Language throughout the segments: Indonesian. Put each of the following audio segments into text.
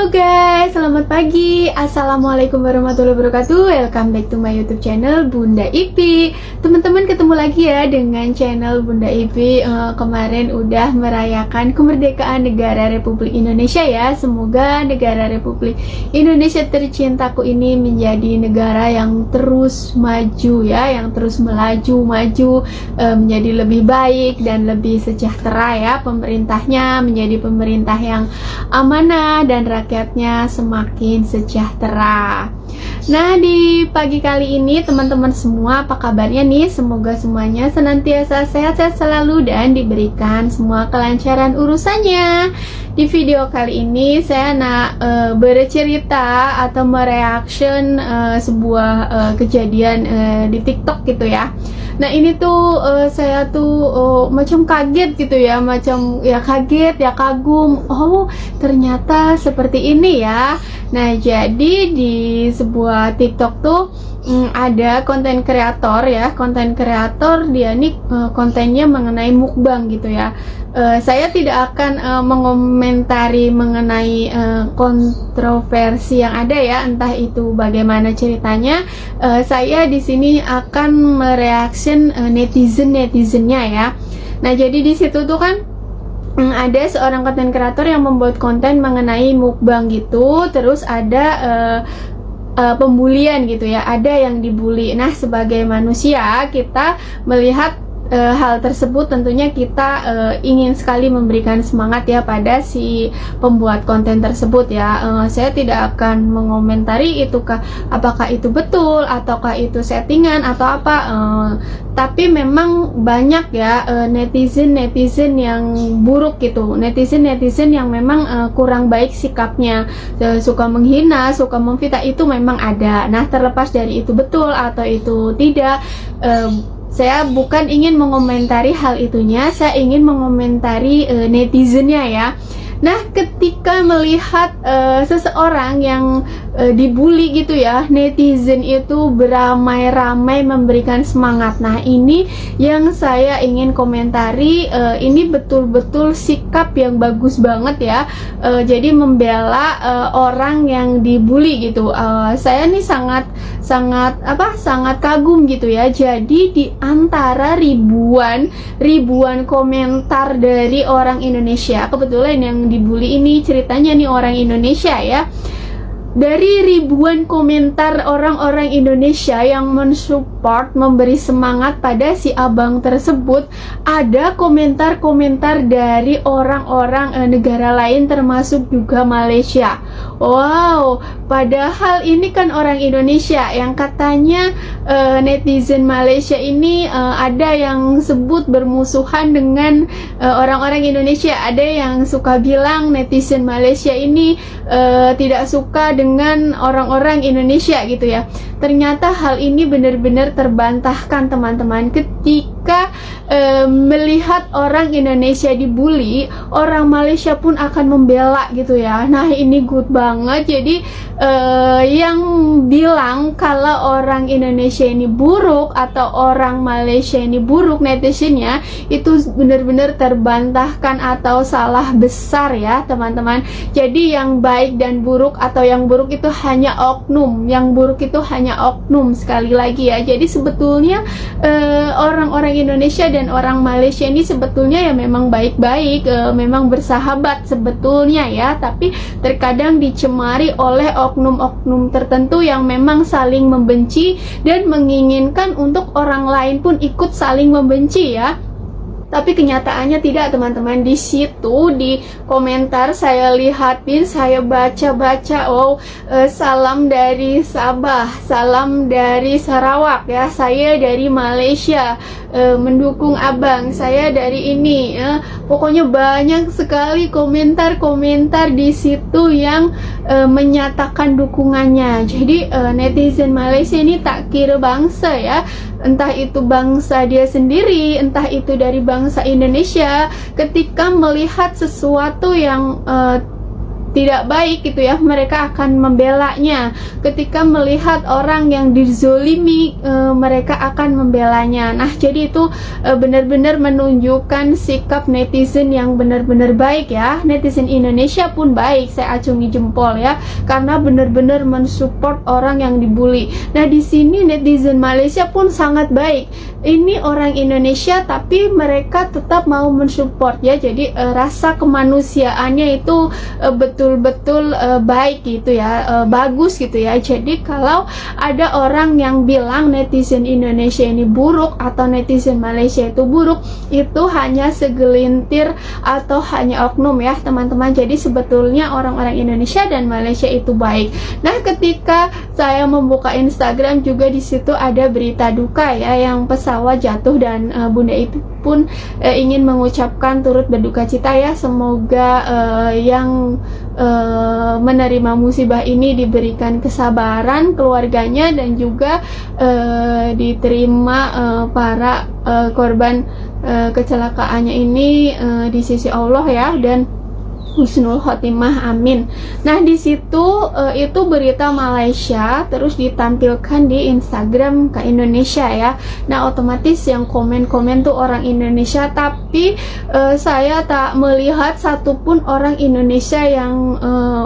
Halo guys, selamat pagi. Assalamualaikum warahmatullahi wabarakatuh. Welcome back to my YouTube channel Bunda Ipi. Teman-teman, ketemu lagi ya dengan channel Bunda Ipi. Kemarin udah merayakan kemerdekaan negara Republik Indonesia ya. Semoga negara Republik Indonesia tercintaku ini menjadi negara yang terus maju ya, yang terus melaju maju, menjadi lebih baik dan lebih sejahtera ya. Pemerintahnya menjadi pemerintah yang amanah dan rakyatnya semakin sejahtera. Nah, di pagi kali ini teman-teman semua, apa kabarnya nih? Semoga semuanya senantiasa sehat-sehat selalu dan diberikan semua kelancaran urusannya. Di video kali ini saya nak bercerita atau mereaction sebuah kejadian di TikTok gitu ya. Nah, ini tuh saya tuh macam kaget gitu ya, macam ya kaget ya, kagum. Oh, ternyata seperti ini ya. Nah, jadi di sebuah TikTok tuh ada konten kreator ya, konten kreator dia nih kontennya mengenai mukbang gitu ya. Saya tidak akan mengomentari mengenai kontroversi yang ada ya, entah itu bagaimana ceritanya. Saya di sini akan mereaction netizennya ya. Nah, jadi di situ tuh kan ada seorang konten kreator yang membuat konten mengenai mukbang gitu, terus ada pembulian gitu ya, ada yang dibully. Nah, sebagai manusia kita melihat hal tersebut, tentunya kita ingin sekali memberikan semangat ya pada si pembuat konten tersebut ya. Saya tidak akan mengomentari apakah itu betul ataukah itu settingan atau apa. Tapi memang banyak ya netizen yang buruk gitu, netizen yang memang kurang baik sikapnya, suka menghina, suka memfitnah, itu memang ada. Nah, terlepas dari itu betul atau itu tidak, saya bukan ingin mengomentari hal itunya, saya ingin mengomentari netizennya ya. Nah, ketika melihat seseorang yang dibully gitu ya, netizen itu beramai-ramai memberikan semangat. Nah, ini yang saya ingin komentari. Ini betul-betul sikap yang bagus banget ya. Jadi membela orang yang dibully gitu. Saya nih sangat kagum gitu ya. Jadi di antara ribuan komentar dari orang Indonesia, kebetulan yang dibully ini ceritanya nih orang Indonesia ya. Dari ribuan komentar orang-orang Indonesia yang mensupport, memberi semangat pada si abang tersebut, ada komentar-komentar dari orang-orang negara lain termasuk juga Malaysia. Wow, padahal ini kan orang Indonesia yang katanya netizen Malaysia ini ada yang sebut bermusuhan dengan orang-orang Indonesia. Ada yang suka bilang netizen Malaysia ini tidak suka dengan orang-orang Indonesia gitu ya. Ternyata hal ini benar-benar terbantahkan teman-teman. Ketika melihat orang Indonesia dibully, orang Malaysia pun akan membela gitu ya. Nah, ini good banget. Jadi yang bilang kalau orang Indonesia ini buruk atau orang Malaysia ini buruk, netizennya itu benar-benar terbantahkan atau salah besar ya teman-teman. Jadi yang baik dan buruk atau yang buruk itu hanya oknum, yang buruk itu hanya oknum, sekali lagi ya. Jadi sebetulnya orang-orang Indonesia dan orang Malaysia ini sebetulnya ya memang baik-baik, memang bersahabat sebetulnya ya, tapi terkadang dicemari oleh oknum-oknum tertentu yang memang saling membenci dan menginginkan untuk orang lain pun ikut saling membenci ya. Tapi kenyataannya tidak teman-teman. Di situ di komentar saya lihatin, saya baca-baca, oh salam dari Sabah, salam dari Sarawak ya, saya dari Malaysia, mendukung abang, saya dari ini ya. Pokoknya banyak sekali komentar-komentar di situ yang menyatakan dukungannya. Jadi netizen Malaysia ini tak kira bangsa ya, entah itu bangsa dia sendiri, entah itu dari bangsa Indonesia. Ketika melihat sesuatu yang tidak baik gitu ya, mereka akan membelanya. Ketika melihat orang yang dizolimi, mereka akan membelanya. Nah, jadi itu benar-benar menunjukkan sikap netizen yang benar-benar baik ya. Netizen Indonesia pun baik, saya acungi jempol ya, karena benar-benar mensupport orang yang dibully. Nah, di sini netizen Malaysia pun sangat baik. Ini orang Indonesia tapi mereka tetap mau mensupport ya. Jadi rasa kemanusiaannya itu betul-betul baik gitu ya, bagus gitu ya. Jadi kalau ada orang yang bilang netizen Indonesia ini buruk atau netizen Malaysia itu buruk, itu hanya segelintir atau hanya oknum ya teman-teman. Jadi sebetulnya orang-orang Indonesia dan Malaysia itu baik. Nah, ketika saya membuka Instagram juga di situ ada berita duka ya, yang pesawat jatuh, dan Bunda Ipi pun ingin mengucapkan turut berduka cita ya. Semoga yang menerima musibah ini diberikan kesabaran keluarganya, dan juga diterima para korban kecelakaannya ini di sisi Allah ya, dan husnul khotimah, amin. Nah, di situ itu berita Malaysia terus ditampilkan di Instagram ke Indonesia ya. Nah, otomatis yang komen-komen tuh orang Indonesia, tapi saya tak melihat satupun orang Indonesia yang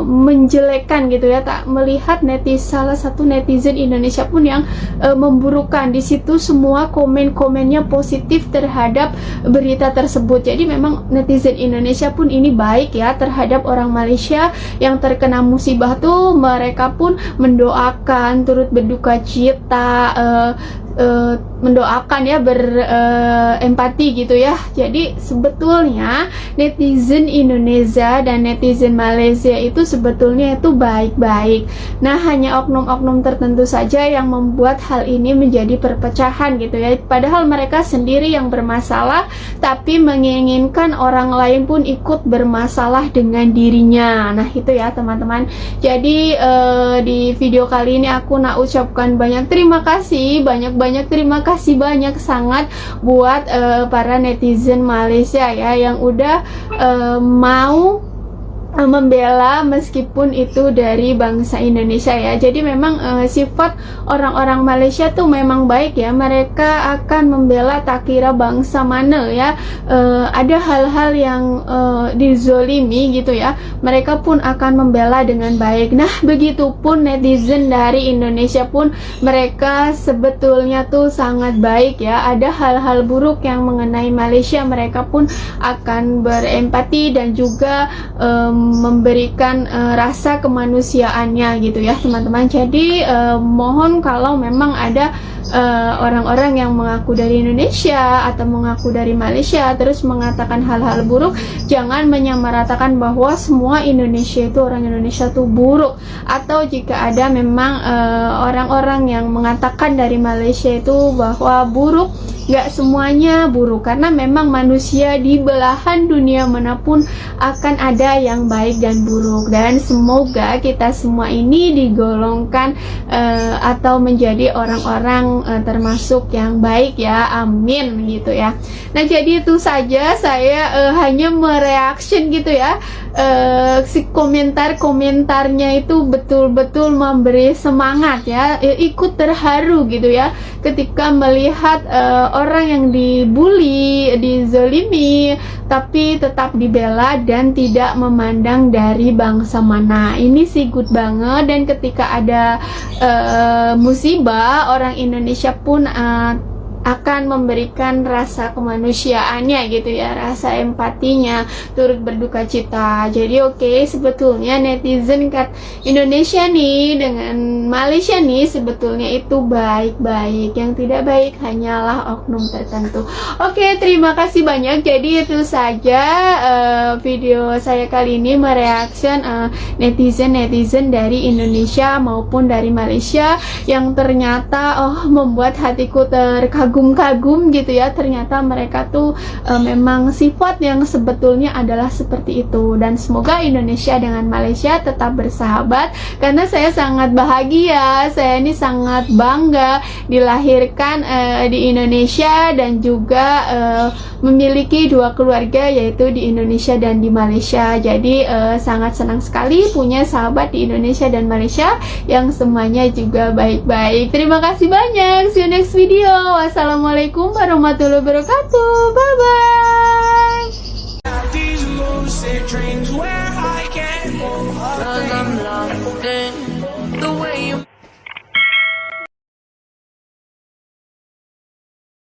menjelekkan gitu ya, tak melihat salah satu netizen Indonesia pun yang memburukan. Di situ semua komen-komennya positif terhadap berita tersebut. Jadi memang netizen Indonesia pun ini baik ya terhadap orang Malaysia yang terkena musibah tuh. Mereka pun mendoakan, turut berduka cita, mendoakan ya, berempati gitu ya. Jadi sebetulnya netizen Indonesia dan netizen Malaysia itu sebetulnya itu baik-baik. Nah, hanya oknum-oknum tertentu saja yang membuat hal ini menjadi perpecahan gitu ya. Padahal mereka sendiri yang bermasalah, tapi menginginkan orang lain pun ikut bermasalah dengan dirinya. Nah, itu ya teman-teman. Jadi di video kali ini aku nak ucapkan banyak terima kasih, banyak terima kasih banyak sangat buat para netizen Malaysia ya, yang udah mau membela meskipun itu dari bangsa Indonesia ya. Jadi memang sifat orang-orang Malaysia tuh memang baik ya. Mereka akan membela tak kira bangsa mana ya. Ada hal-hal yang dizolimi gitu ya, mereka pun akan membela dengan baik. Nah, begitupun netizen dari Indonesia pun, mereka sebetulnya tuh sangat baik ya. Ada hal-hal buruk yang mengenai Malaysia, mereka pun akan berempati dan juga memberikan rasa kemanusiaannya gitu ya teman-teman. Jadi mohon kalau memang ada orang-orang yang mengaku dari Indonesia atau mengaku dari Malaysia terus mengatakan hal-hal buruk, jangan menyamaratakan bahwa semua Indonesia itu, orang Indonesia tuh buruk. Atau jika ada memang orang-orang yang mengatakan dari Malaysia itu bahwa buruk, gak semuanya buruk, karena memang manusia di belahan dunia manapun akan ada yang baik dan buruk. Dan semoga kita semua ini digolongkan atau menjadi orang-orang termasuk yang baik ya, amin gitu ya. Nah, jadi itu saja, saya hanya mereaction gitu ya. Si komentar-komentarnya itu betul-betul memberi semangat ya, ikut terharu gitu ya ketika melihat orang yang dibully, dizolimi, tapi tetap dibela dan tidak memandang dari bangsa mana. Ini sih good banget. Dan ketika ada musibah, orang Indonesia pun akan memberikan rasa kemanusiaannya gitu ya, rasa empatinya, turut berduka cita. Jadi oke, sebetulnya netizen Indonesia nih dengan Malaysia nih sebetulnya itu baik-baik. Yang tidak baik hanyalah oknum tertentu. Oke, terima kasih banyak. Jadi itu saja video saya kali ini mereaction netizen dari Indonesia maupun dari Malaysia yang ternyata membuat hatiku terkagum kagum-kagum gitu ya, ternyata mereka tuh memang sifat yang sebetulnya adalah seperti itu. Dan semoga Indonesia dengan Malaysia tetap bersahabat, karena saya sangat bahagia, saya ini sangat bangga dilahirkan di Indonesia dan juga memiliki dua keluarga, yaitu di Indonesia dan di Malaysia. Jadi sangat senang sekali punya sahabat di Indonesia dan Malaysia yang semuanya juga baik-baik. Terima kasih banyak. See you next video. Wassalamualaikum warahmatullahi wabarakatuh. Bye bye. These lucid dreams where I can't move. 'Cause I'm lost in